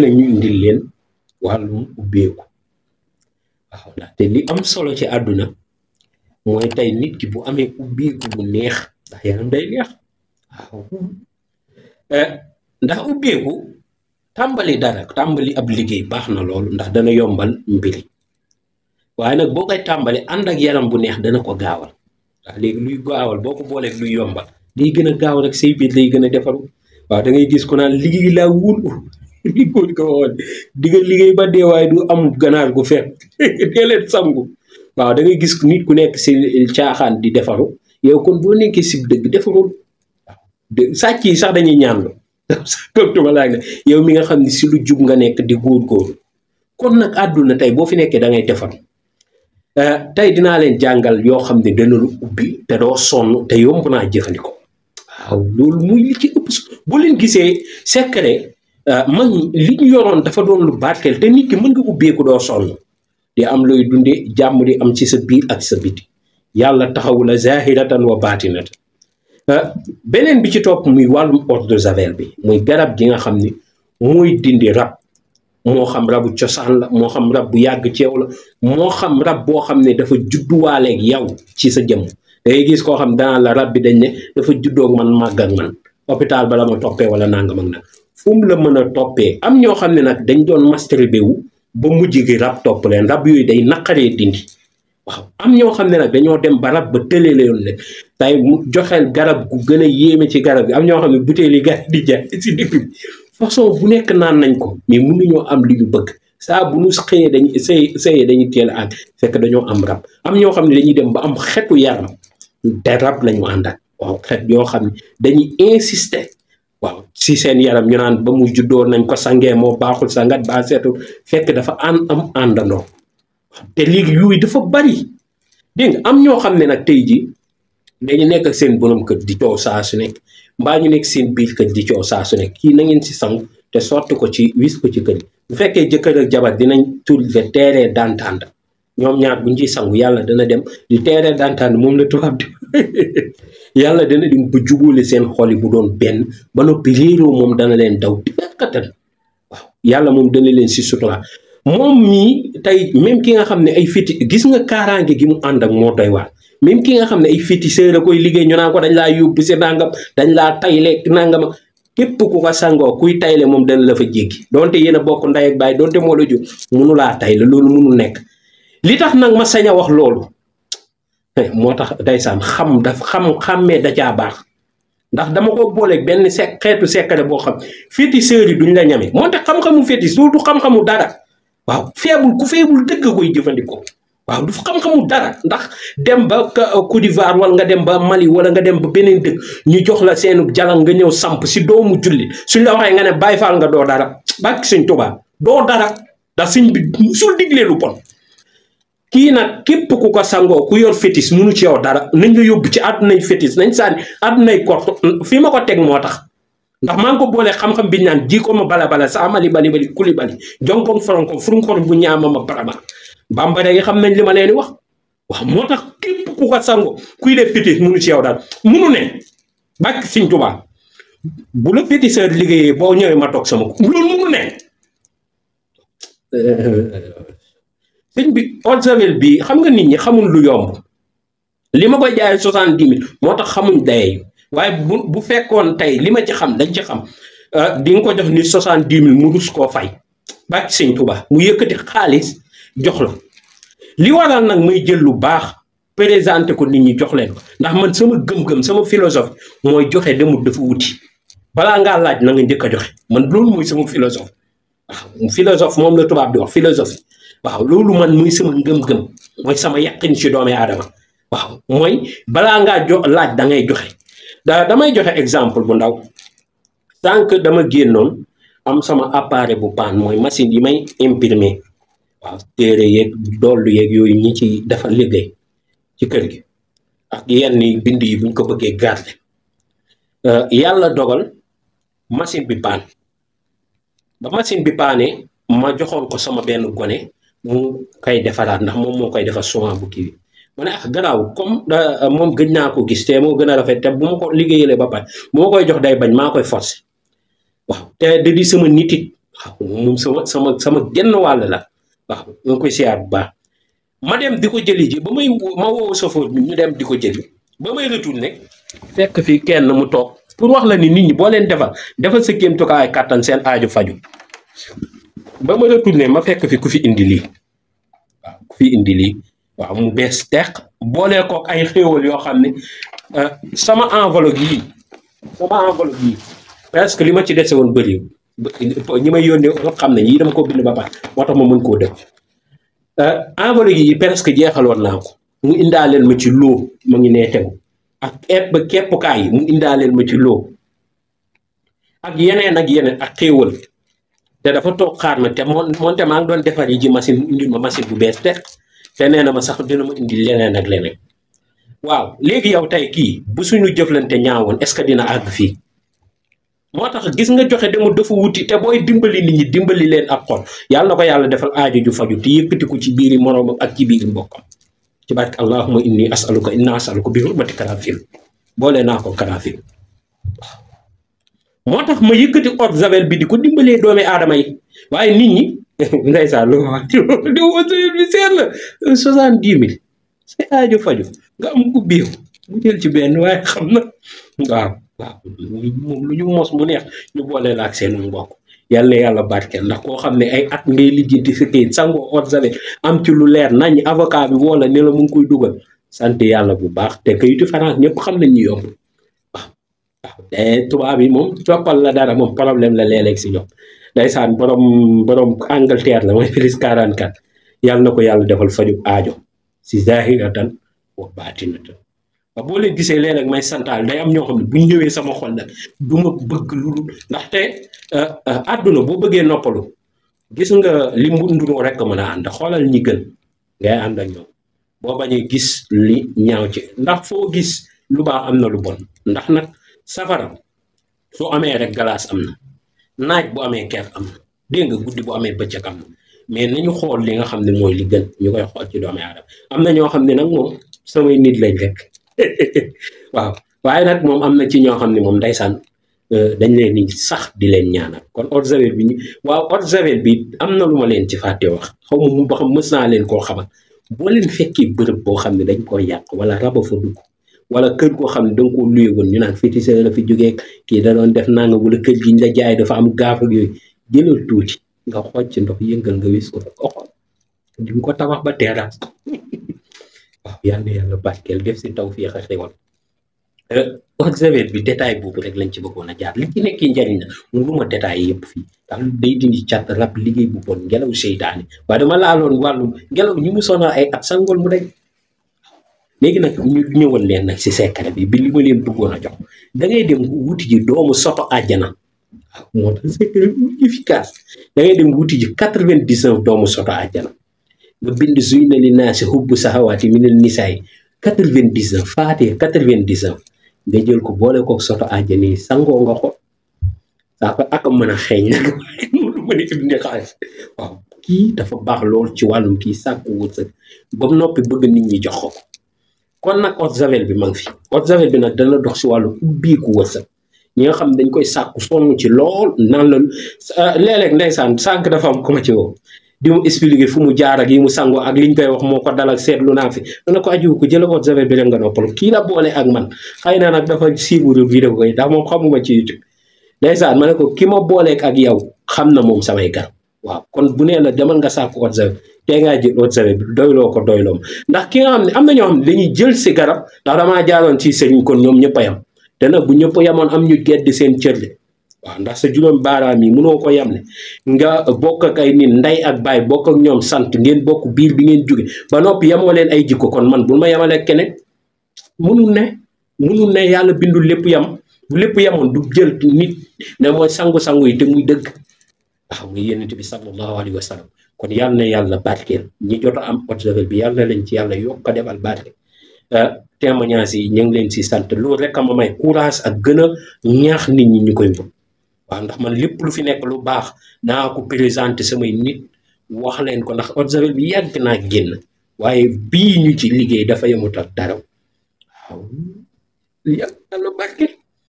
la ñu indil leen wàllum ubbeeku waaw ndaxte li am solo ci àdduna mooy tey nit ki bu amee ubbeeku bu neex ndax yaram day neex waaw ndax ubbeeku tàmbali dara tàmbali ab liggéey baax na loolu ndax dana yombal mbiri waaye nag boo koy tàmbali ànd ak yaram bu neex dana ko gaawal ndax léegi luy gaawal boo ko booleeg luy yombal day gën a gaaw rek say biir day gën a defaru waaw da ngay gis ku naan liggéey laa wul li ko waxoon di nga liggéey ba dee waaye du am ganaar gu fekk dee leen sangu waaw da ngay gis nit ku nekk si caaxaan di defaru yow kon boo nekkee si dëgg defarul waaw sàcc yi sax dañuy ñaanlu tuma laaj na yow mi nga xam ne si lu jub nga nekk di góor-góorlu kon nag àdduna tey boo fi nekkee da ngay defaru tey dinaa leen jàngal yoo xam ne dana lu ubbi te doo sonn te yomb naa jëfandikoo waaw loolu muy li ci ëpp bu leen gisee secret man li ñu yoroon dafa doon lu barkeel te nit ki mën nga ubbeeku doo sonn di am looy dundee jàmm di am ci sa biir ak sa biti yàlla taxawu la zahiratan wa batinatan beneen bi ci topp muy wàllum eau de javel bi muy garab gi nga xam ni mooy dindi rab moo xam rabu cosaan la moo xam rab bu yàgg ci yow la moo xam rab boo xam ne dafa judduwaaleeg yow ci sa jëmm da ngay gis koo xam danaa la rab bi dañ ne dafa juddoog man màgg ak man hôpital bala ma toppee wala nangam ak nag fu mu la mën a toppee am ñoo xam ne nag dañ doon masturbé wu ba mujj gi rab topp leen rab yooyu day naqaree dindi waaw am ñoo xam ne nag dañoo dem ba rab ba tëlee leen ne tey mu joxeel garab gu gën a yéeme ci garab bi am ñoo xam ne butéeli gar di jaay si dëkk bi façon bu nekk naan nañ ko mais mënuñoo am li ñu bëgg saa bu nu xëyee dañuy sëyee dañuy teel a àgg fekk dañoo am rab am ñoo xam ne dañuy dem ba am xetu yaram te rab lañu àndak waaw xet yoo xam ne dañuy insister waaw si seen yaram ñu naan ba mu juddoo nañ ko sangee moo baaxul sangat ba seetul fekk dafa am àndandoo te léegi yooyu dafa bari dégg nga am ñoo xam ne nag tey ji dañu nekk ak seen borom kër di coow saa su nekk mbaa ñu nekk seen biir kër di coow saa su nekk kii na ngeen si sangu te sotti ko ci wis ko ci kër bu fekkee jëkkër ak jabar dinañ trouver terrain d'entente ñoom ñaar buñ ciy sangu yàlla dana dem di terrain d'entente moom la tubaab di yàlla dana dem ba jubóole seen xol yi bu doon benn ba noppi réeroo moom dana leen daw di berkatan waaw yàlla moom dana leen si sutura moom mii tey même ki nga xam ne ay féti gis nga kaaraange gi mu ànd ak moo doy waar même ki nga xam ne ay féticheur a koy liggéey ñu naan ko dañ laa yóbbu si nangam dañ laa tayle nangam képp ku ko sangoo kuy tayle moom dana la fa jéggi donte yéen a bokk ndey ak baay donte moo la jur munu laa tayle loolu munul nekk li tax nag ma sañ a wax loolu moo tax ndeysaan xàmmee da caa baax ndax dama ko booleeg benn xeetu secret boo xam féticheurs yi duñ la ñame moonte xam-xamu fétiche du xam-xamu dara waaw ku feebul dëgg koy jëfandikoo waaw du xam-xamu dara ndax dem ba Côte d'Ivoire wala nga dem ba Mali wala nga dem ba beneen dëkk ñu jox la seenu jalan nga ñëw samp si doomu julli suñ la waxee nga ne Baay Faal nga doo dara bàkki Sëñ Tuubaa doo dara ndax sëñ bi sul diglee lu bon kii nag képp ku ko sangoo ku yor fétiche munu ci yow dara nañ la yóbbu ci àddunay fétiche nañ sànni àddunay kort fii ma ko teg moo tax ndax maa ngi ko boolee xam-xam bi naan ji ko ma bala sa amali bali kuli bali jonkon foronko furunkor bu ñaama ma barama bambara yi xam nañ li ma leen di wax waaw moo tax képp ku ko sango kuy def fétiche munu ci yow dara munu ne bàkk Sëñ Tuubaa bu la féticheur liggéeyee boo ñëwee ma toog sama ko loolu munu ne sëñ bi eau de javel bii xam nga nit ñi xamul lu yomb li ma koy jaayee 70 000 moo tax xamuñ daye waaye bu fekkoon tey li ma ci xam dañ ci xam di nga ko jox ni 70 000 mu rus koo fay bàcc Sëñ Tuubaa mu yëkkati xaalis jox la li waral nag may jël lu baax présenté ko nit ñi jox leen ko ndax man sama gëm-gëm sama philosophie mooy joxe demul dafa wuti balaa ngaa laaj na nga njëkk a joxe man loolu mooy sama philosophie waaw philosophe moom la tubaab di wax philosophie waaw loolu man muy sama ngëm-ngëm mooy sama yàqin ci doomi aadama waaw mooy balaa ngaa laaj da ngay joxe damay joxe exemple bu ndaw sànq dama génnoon am sama appareil bu paan mooy machine yi may imprimer waaw téere yeeg dollu yeeg yooyu ñi ci dafa liggéey ci kër gi ak yenn bind yi buñ ko bëggee garder yàlla dogal machine bi paan ba machine bi paanee ma joxoon ko sama benn gone mu koy defaraat ndax moom moo koy defar souvent bu kii bi ma ne garaaw comme moom gëj naa ko gis te moo gën a rafet te bu ma ko liggéeyalee ba pare bu ma koy jox day bañ maa koy forcer waaw te da di sama nitit moom sama genn wàll la waaw nga koy siyaar bu baax ma dem di ko jëli ji ba may ma woo chauffeur bi ñu dem di ko jëli ba may retourné fekk fi kenn mu toog pour wax la ni nit ñi boo leen defal sa kéemtukaay kàttan seen aaju faju ba ma retourné ma fekk fi ku fi indi lii waaw ku fi indi lii waaw mu bees teq boolee kook ay xéewal yoo xam ne sama enveloppe yii presque li ma ci dese woon bëri ñi may yónnee xam ne yii dama ko bind ba pare moo tax ma mën koo def enveloppe yi presque jeexaloon naa ko mu indaaleel ma ci loo ma ngi nee tegu ak ba keppukaay yi mu indaaleel ma ci loo ak yeneen ak xéewal te dafa toog xaar ma te moonte maa ngi doon defar yi ji machine mu indil ma machine bu bees te nee na ma sax dina ma indil leneen ak leneen waaw léegi yow tey kii bu suñu jëflante ñaawoon est-ce que dina àgg fii moo tax gis nga joxe dama dafa wuti te booy dimbali nit ñi dimbali leen ak xol yàlla na ko yàlla defal aajo ju faju te yëkkati ko ci biiri moroomam ak ci biiri mbokkam ci barke allahumma inna asaluka bi hurmati karafil boole naa ko karafil moo tax ma yëkkati eau de javel bi di ko dimbalee doomi aadama yi waaye nit ñi ndeysaan lu ma wax di eau de javel bi seet la 70 000 say aajo faju nga am ubbiw mu jël ci benn waaye xam na waaw moom lu ñu mos mu neex ñu boole la ak seen mbokk yàlla yàlla barkeel ndax koo xam ne ay at ngay lijjanti sa kayit sangoo eau de javel am ci lu leer nañ avocat bi woo la ne la mu ngi koy dugal sant yàlla bu baax te kayitu France ñëpp xam nañ ñu yomb waaw te tubaab yi moom toppal la dara moom problème la léeg-léeg si ñoom ndeysaan borom Angleterre la mooy plus 44 yàlla na ko yàlla defal faju aajo si zahiratan wa baatinatan waaw boo leen gisee léeg-léeg may santaal day am ñoo xam ne bu ñu ñëwee sama xol nag du ma bëgg lu ndaxte àdduna boo bëggee noppalu gis nga li mbunduroo rek mën a ànd xoolal ñi gën ngay ànd ak ñoom boo bañee gis li ñaaw ci ndax foo gis lu baax am na lu bon ndax nag safara su amee rek galaas am na naaj bu amee ker am na dégg nga guddi bu amee bëccëg am na mais nañu xool li nga xam ne mooy li gën ñu koy xool ci doomi aadama am na ñoo xam ne nag moom samay nit lañ rek waaw waaye nag moom am na ci ñoo xam ne moom ndeysaan dañ leen ni sax di leen ñaanal kon eau de javel bi waaw eau de javel bi am na lu ma leen ci fàtte wax xaw ma mu ba xam mës naa leen koo xamal boo leen fekkee bërëb boo xam ne dañ koy yàq wala raba fa dugg wala kër koo xam ne da nga koo luye woon ñu naan féticheur la fi jógee kii da doon def nanga wala kër gi ñu la jaay dafa am gaaf ak yooyu jëlal tuuti nga xooj ci ndox yëngal nga wis ko ko xool di nga ko tabax ba terrasse waaw yàlla barkeel def si taw fii xewal eau de javel bi détail boobu rek lañ ci bëggoon a jaar li ci nekk njariñ la mu lu ma détail yëpp fii ndax day dindi cat rab liggéey bu bon ngelaw seytaane waaye dama laaloon wàllu ngelaw ñi mu sonal ay at sangool mu rek léegi nag ñu ñëwal leen nag si secret bi li ma leen bëggoon a jox da ngay dem wuti ji doomu soto àjjana waaw moo tax secret bi efficace da ngay dem wuti ji 99 doomu soto àjjana nga bind zuyna li naasi hubbu sahawaati minal nisaay 99 faatee 99 nga jël ko boole kook soto àjjana yi sangoo nga ko saa ko ak mën a xeeñ nag mënu mën a indi xaalis waaw kii dafa baax lool ci wàllum kii sàkku wërsëg ba mu noppi bëgg nit ñi jox ko kon nag eau de javel bi ma ngi fi eau de javel bi nag dana dox si wàllu ubbiiku wërsëg ñi nga xam ne dañ koy sàkku sonn ci lool naan la léeg-léeg ndeysaan sànq dafa am ku ma ci woo di mu expliquer fu mu jaar ak yi mu sangoo ak liñ koy wax moo ko dal ak seetlu naa fi dana ko aju ko jëla eau de javel bi rek nga noppalu kii la boole ak man xëy na nag dafa suivre vidéo koy ndax moom xamuma ci YouTube ndeysaan ma ne ko ki ma booleek ak yow xam na moom samay garab waaw kon bu nee la demal nga sàkku eau de javel tey ngaa jël eau de javel bi doyloo ko doyloom ndax ki nga xam ne am na ñoo xam ne dañuy jël si garab ndax damaa jaaroon ci sëriñ kon ñoom ñëpp a yam te nag bu ñëpp yamoon am ñu gedd seen cër de waaw ndax sa juróom baaraam yi mënoo ko yemle nga bokk ak ay nit nday ak baay bokk ak ñoom sant ngeen bokk biir bi ngeen jóge ba noppi yemoo leen ay jikko kon man bul ma yemale keneen munul ne yàlla bindul lépp yam bu lépp yemoon du jël nit ne mooy sangu-sangu yi te muy dëgg waaw muy yonent bi sallallahu alayhi wa sallam kon yàlla na yàlla barkeel ñi jot a am eau de javel bi yàlla na leen ci yàlla yokk a defal barke témoignage yi ñu ngi leen si sant loolu rek a ma may courage ak gën a ñaax nit ñi ñu koy mbëgg waaw ndax man lépp lu fi nekk lu baax naa ko présenté samay nit wax leen ko ndax eau de javel bi yàgg naa génn waaye bii ñu ci liggéey dafa yemut ak dara waaw yàlla barkeel